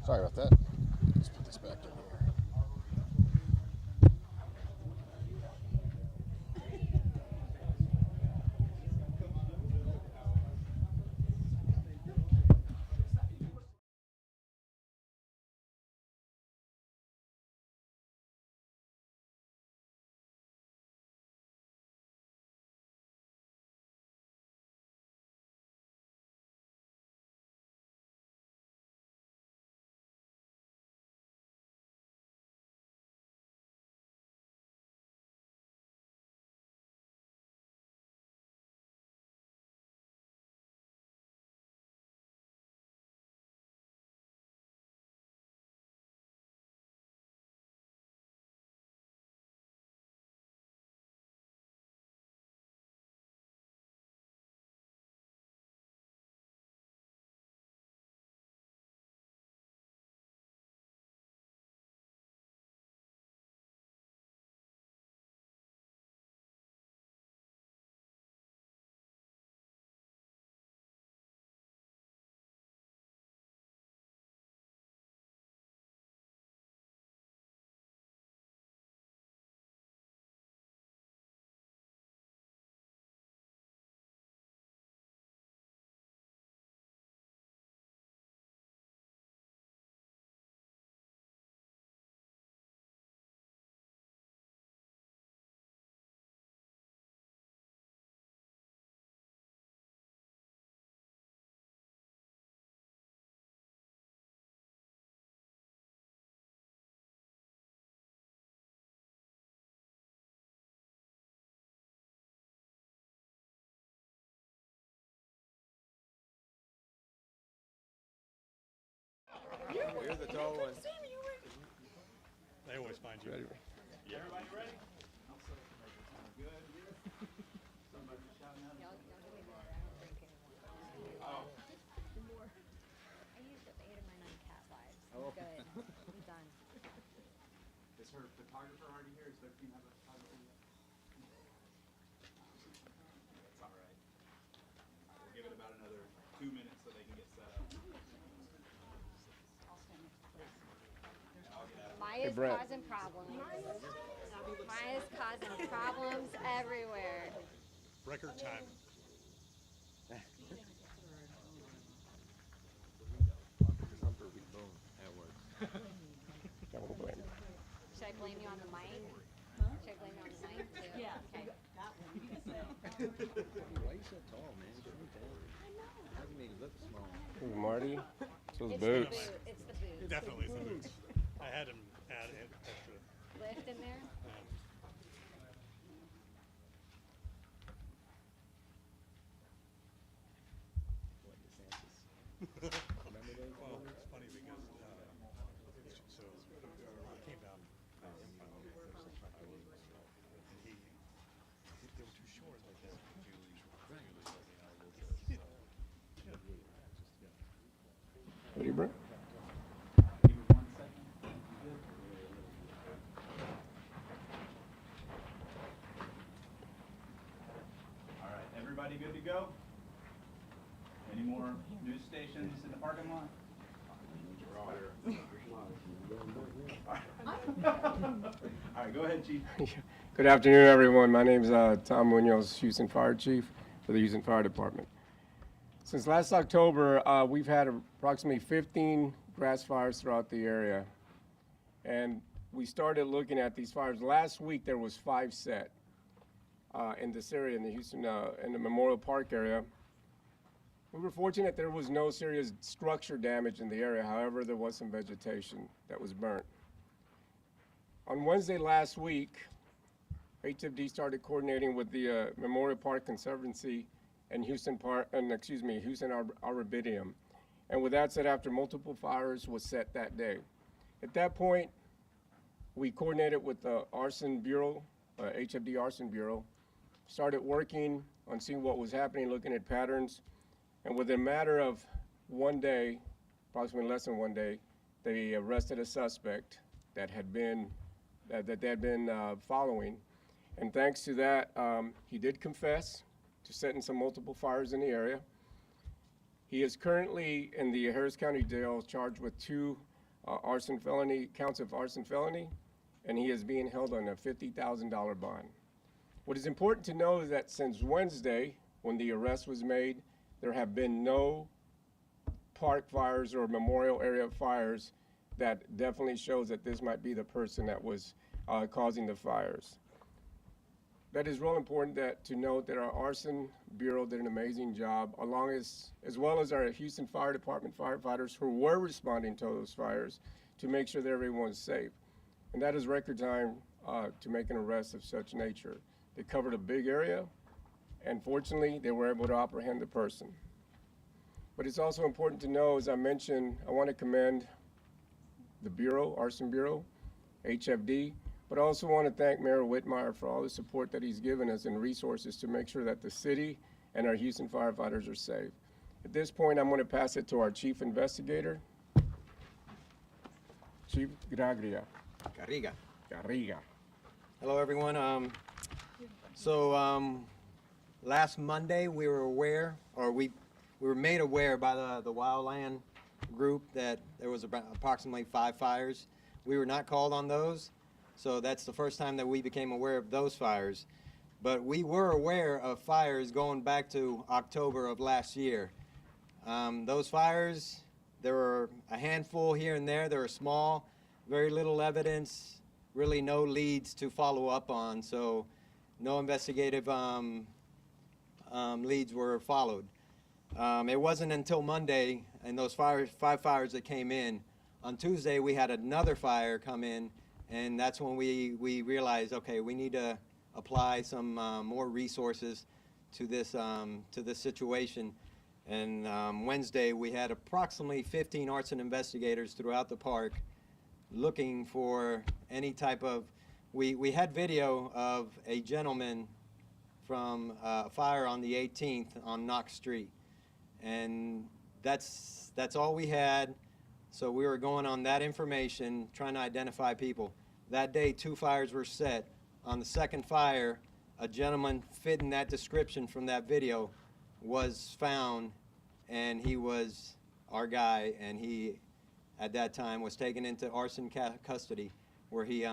Sorry about that. Let's put this back in here. You're the tall one. They always find you. Ready? Yeah. Everybody ready? Good. Y'all give me water. I don't drink anymore. More. I used up 8 of my 9 cat lives. I'm good. I'm done. Is her photographer already here? Does their team have a photographer yet? That's all right. We'll give it about another 2 minutes so they can get set up. Maya's Brett. causing problems. Maya's causing problems everywhere. Record time. Comfort with bone. That works. Don't blame. Should I blame you on the mic? Should I blame you on the mic too? Yeah. Okay. Why are you so tall, man? Get me down. I know. How do you mean look small? Hey, Marty. It's those It's boots. the boot. It's the boots. Definitely some boots. I had him add an extra. Lift in there. What, DeSantis? Remember those? Well, it's funny because so he came down and they were too short like that. Ready, Brett? All right, everybody good to go? Any more news stations in the parking lot? All right, go ahead, Chief. Good afternoon, everyone. My name is Tom Munoz, Houston Fire Chief for the Houston Fire Department. Since last October, we've had approximately 15 grass fires throughout the area. And we started looking at these fires. Last week, there was 5 set in this area, in the Houston, in the Memorial Park area. We were fortunate there was no serious structure damage in the area. However, there was some vegetation that was burnt. On Wednesday last week, HFD started coordinating with the Memorial Park Conservancy and Houston Arboretum. And with that said, after multiple fires was set that day. At that point, we coordinated with the Arson Bureau, HFD Arson Bureau, started working on seeing what was happening, looking at patterns. And within a matter of one day, approximately less than one day, they arrested a suspect that had been that they had been following. And thanks to that, he did confess to setting some multiple fires in the area. He is currently in the Harris County Jail charged with 2 arson felony, counts of arson felony, and he is being held on a $50,000 bond. What is important to know is that since Wednesday, when the arrest was made, there have been no park fires or memorial area fires that definitely shows that this might be the person that was causing the fires. That is real important to note that our Arson Bureau did an amazing job, as well as our Houston Fire Department firefighters who were responding to those fires to make sure that everyone's safe. And that is record time to make an arrest of such nature. They covered a big area, and fortunately, they were able to apprehend the person. But it's also important to know, as I mentioned, I want to commend the Bureau, Arson Bureau, HFD, but I also want to thank Mayor Whitmire for all the support that he's given us and resources to make sure that the city and our Houston firefighters are safe. At this point, I'm going to pass it to our Chief Investigator, Chief Garriga. Hello, everyone. Last Monday we were aware, or we were made aware by the Wildland group that there was approximately 5 fires. We were not called on those, so that's the first time that we became aware of those fires. But we were aware of fires going back to October of last year. Those fires, there were a handful here and there. They were small, very little evidence, really no leads to follow up on, so no investigative leads were followed. It wasn't until Monday, and those 5 fires that came in. On Tuesday, we had another fire come in, and that's when we realized, okay, we need to apply some more resources to this situation. And Wednesday, we had approximately 15 arson investigators throughout the park looking for any type of, we had video of a gentleman from a fire on the 18th on Knox Street. And that's all we had. So we were going on that information, trying to identify people. That day, 2 fires were set. On the second fire, a gentleman fitting that description from that video was found, and he was our guy, and he, at that time, was taken into arson custody, where he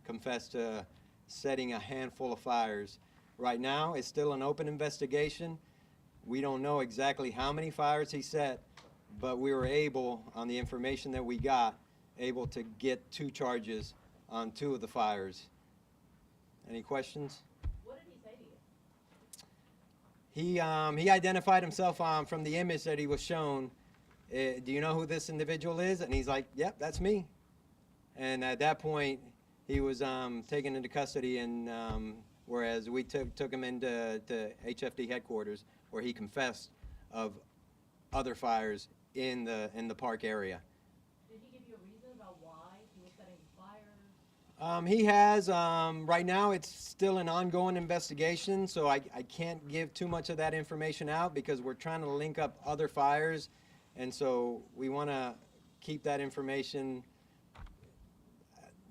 confessed to setting a handful of fires. Right now, it's still an open investigation. We don't know exactly how many fires he set, but we were able, on the information that we got, able to get 2 charges on 2 of the fires. Any questions? What did he say to you? He identified himself from the image that he was shown. Do you know who this individual is? And he's like, yep, that's me. And at that point, he was taken into custody, and whereas we took him into HFD headquarters, where he confessed of other fires in the park area. Did he give you a reason about why he was setting fires? He has. Right now, it's still an ongoing investigation, so I can't give too much of that information out because we're trying to link up other fires, and so we want to keep that information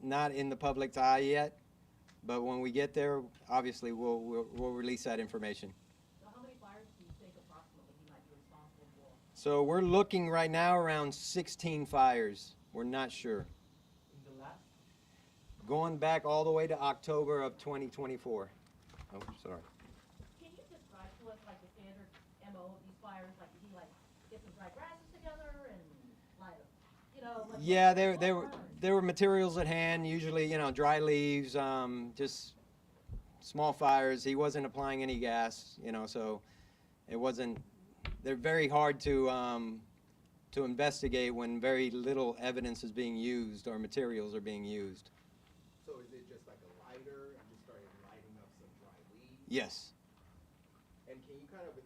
not in the public's eye yet. But when we get there, obviously, we'll release that information. So how many fires do you think approximately he might be responsible for? So we're looking right now around 16 fires. We're not sure. In the last? Going back all the way to October of 2024. Oh, sorry. Can you describe to us like the standard MO of these fires? Like did he like get some dry grasses together and light them? You know, like Yeah, what there were materials at hand, usually, dry leaves, just small fires. He wasn't applying any gas, so it wasn't, they're very hard to investigate when very little evidence is being used or materials are being used. So is it just like a lighter and just started lighting up some dry leaves? Yes. And can you kind of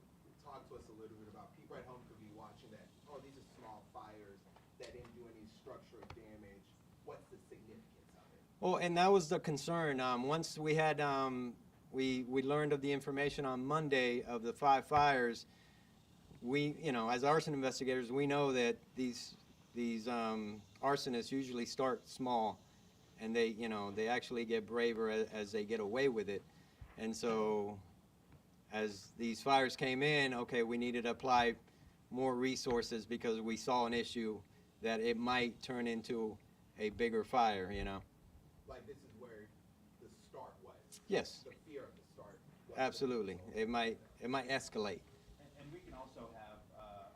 talk to us a little bit about people at home could be watching that, oh, these are small fires that didn't do any structural damage. What's the significance of it? Well, and that was the concern. Once we had, we learned of the information on Monday of the 5 fires, we, as arson investigators, we know that these arsonists usually start small, and they actually get braver as they get away with it. And so, as these fires came in, okay, we needed to apply more resources because we saw an issue that it might turn into a bigger fire, you know? Like this is where the start was. Yes, The fear of the start. was. absolutely. It might escalate. And we can also have,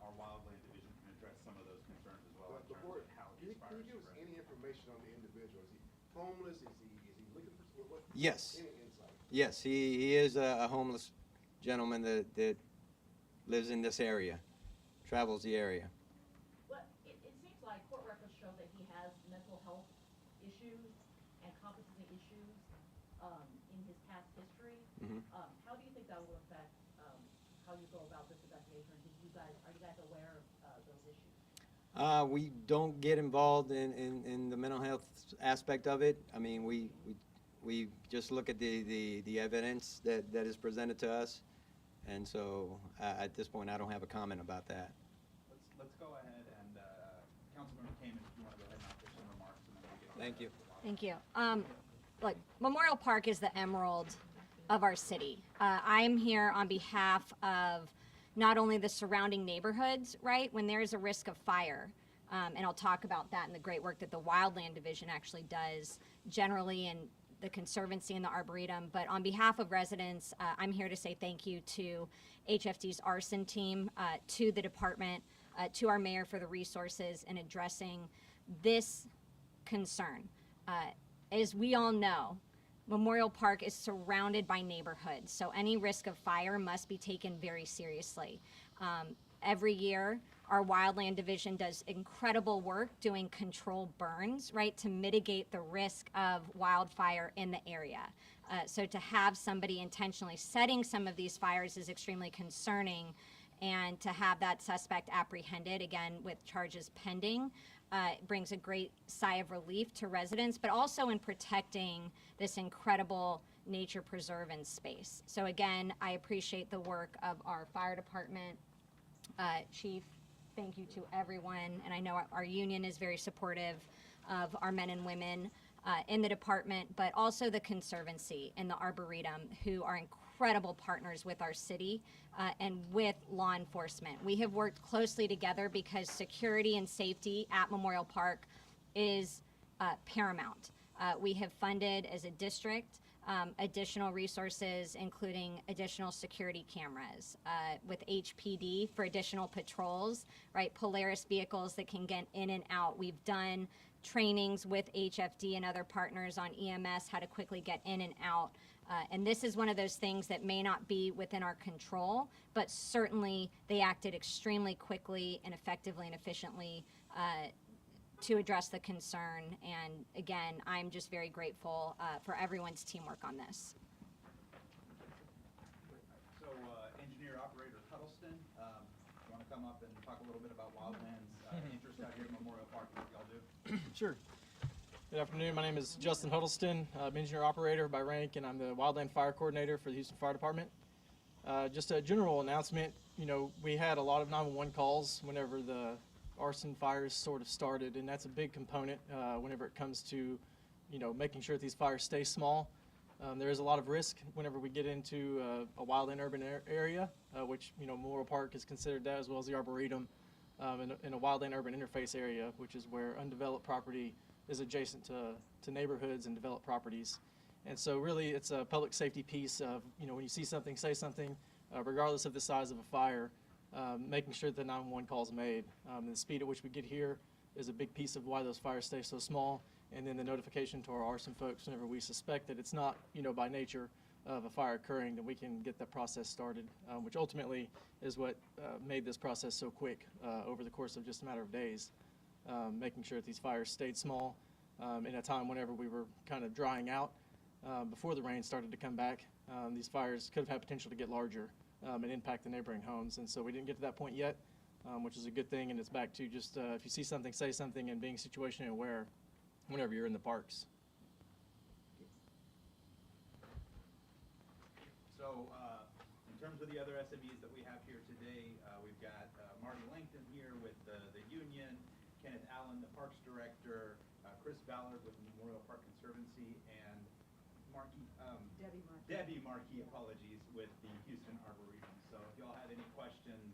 our Wildland division can address some of those concerns as well in terms Before, of how can these you fires give us spread. any information on the individual? Is he homeless? Is he looking for, what? Yes. Any insight? Yes, he is a homeless gentleman that lives in this area, travels the area. Well, it seems like court records show that he has mental health issues and competency issues, in his past history. Mhm. How do you think that will affect, how you go about this investigation? Are you guys aware of, those issues? We don't get involved in the mental health aspect of it. I mean, we just look at the evidence that is presented to us. And so, at this point, I don't have a comment about that. Let's go ahead and, Councilmember Kamen, if you want to go ahead and offer some remarks, and then we'll get on Thank to you. the Thank you. Look, Memorial Park is the emerald of our city. I'm here on behalf of not only the surrounding neighborhoods, right, when there's a risk of fire, and I'll talk about that and the great work that the Wildland Division actually does generally in the Conservancy and the Arboretum, but on behalf of residents, I'm here to say thank you to HFD's Arson team, to the department, to our mayor for the resources in addressing this concern. As we all know, Memorial Park is surrounded by neighborhoods, so any risk of fire must be taken very seriously. Every year, our Wildland Division does incredible work doing controlled burns, right, to mitigate the risk of wildfire in the area. So to have somebody intentionally setting some of these fires is extremely concerning, and to have that suspect apprehended, again, with charges pending, brings a great sigh of relief to residents, but also in protecting this incredible nature preserve and space. So again, I appreciate the work of our fire department, chief. Thank you to everyone, and I know our union is very supportive of our men and women in the department, but also the Conservancy and the Arboretum, who are incredible partners with our city and with law enforcement. We have worked closely together because security and safety at Memorial Park is paramount. We have funded as a district additional resources, including additional security cameras with HPD for additional patrols, right? Polaris vehicles that can get in and out. We've done trainings with HFD and other partners on EMS, how to quickly get in and out. And this is one of those things that may not be within our control, but certainly they acted extremely quickly and effectively and efficiently to address the concern. And again, I'm just very grateful for everyone's teamwork on this. So, Engineer Operator Huddleston, you want to come up and talk a little bit about Wildland's interest out here in Memorial Park, what y'all do? Sure. Good afternoon. My name is Justin Huddleston. I'm engineer operator by rank, and I'm the Wildland Fire Coordinator for the Houston Fire Department. Just a general announcement. You know, we had a lot of 911 calls whenever the arson fires sort of started, and that's a big component whenever it comes to, you know, making sure that these fires stay small. There is a lot of risk whenever we get into a wildland urban area, which, you know, Memorial Park is considered that, as well as the Arboretum, in a wildland urban interface area, which is where undeveloped property is adjacent to neighborhoods and developed properties. And so really it's a public safety piece of, you know, when you see something, say something, regardless of the size of a fire, making sure that the 911 call is made. And the speed at which we get here is a big piece of why those fires stay so small. And then the notification to our arson folks whenever we suspect that it's not, you know, by nature of a fire occurring, that we can get that process started, which ultimately is what made this process so quick over the course of just a matter of days. Making sure that these fires stayed small in a time whenever we were kind of drying out before the rain started to come back. These fires could have had potential to get larger and impact the neighboring homes. And so we didn't get to that point yet, which is a good thing. And it's back to just if you see something, say something, and being situationally aware whenever you're in the parks. So, in terms of the other SMEs that we have here today, we've got Marty Langton here with the union, Kenneth Allen, the Parks Director, Chris Ballard with the Memorial Park Conservancy, and Debbie Markey, apologies, with the Houston Arboretum. So if y'all have any questions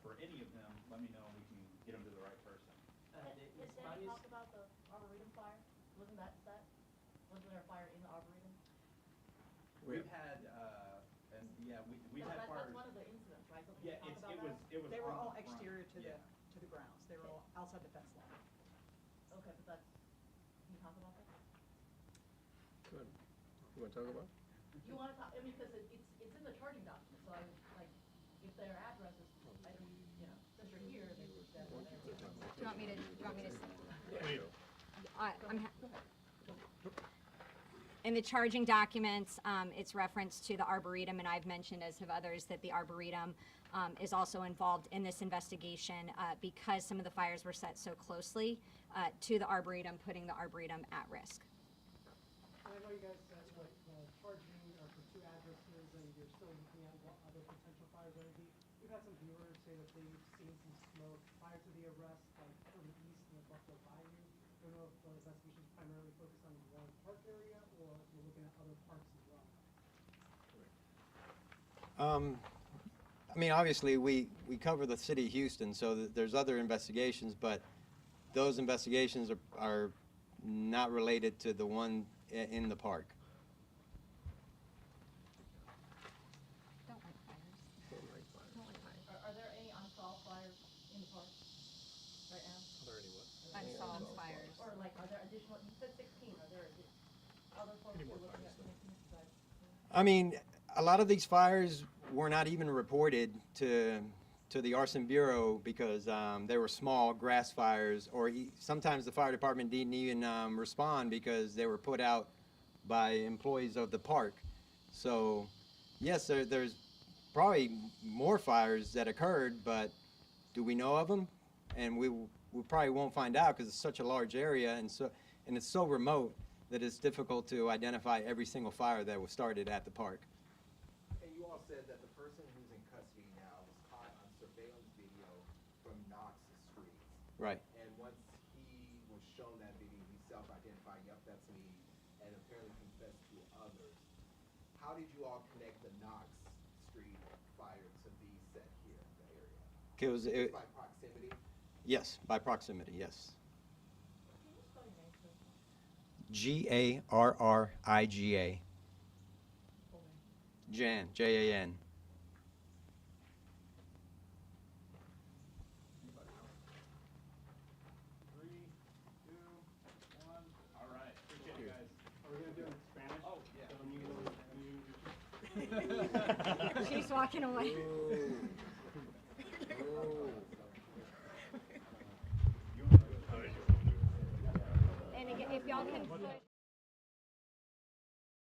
for any of them, let me know and we can get them to the right person. Did Sandy talk about the Arboretum fire? Wasn't that set? Wasn't there a fire in the Arboretum? We've had, and yeah, we've had fires. That's one of the incidents, right? So can Yeah, you talk it about was, that? it was They were on all the front. exterior to Yeah. the grounds. They were all outside the fence line. Okay, but that's, can you talk about that? Good. You want to talk about it? You wanna talk, I mean, because it's in the charging document, so I was like, if their address is, I don't, you know, since you're here, then that's what they're. Do you want me to, in the charging documents, it's referenced to the Arboretum, and I've mentioned, as have others, that the Arboretum is also involved in this investigation because some of the fires were set so closely to the Arboretum, putting the Arboretum at risk. And I know you guys said what charging for 2 addresses, and you're still looking at what other potential fires there may be. We've had some viewers say that they've seen some smoke prior to the arrest, like from the east in the Buffalo Bayou. I don't know if the investigation is primarily focused on the Warren Park area, or if you're looking at other parks as well. I mean, obviously, we cover the city of Houston, so there's other investigations, but those investigations are not related to the one in the park. Don't like fires. Are there any unsolved fires in the park right now? Unsolved fires. Or like, are there additional, you said 16, are there other folks you're looking at connecting besides? I mean, a lot of these fires were not even reported to the Arson Bureau because they were small grass fires, or sometimes the fire department didn't even respond because they were put out by employees of the park. So, yes, there's probably more fires that occurred, but do we know of them? And we probably won't find out because it's such a large area and it's so remote that it's difficult to identify every single fire that was started at the park. And you all said that the person who's in custody now was caught on surveillance video from Knox Street. Right. And once he was shown that video, he self-identified, yep, that's me, and apparently confessed to others. How did you all connect the Knox Street fire to be set here in the area? Just by proximity? Yes, by proximity, yes. Can you spell your name, please? Garriga. Jan, Jan. Three, two, one. All right. Appreciate you guys. Are we going to do it in Spanish? Oh, yeah. She's walking away. And again, if y'all can put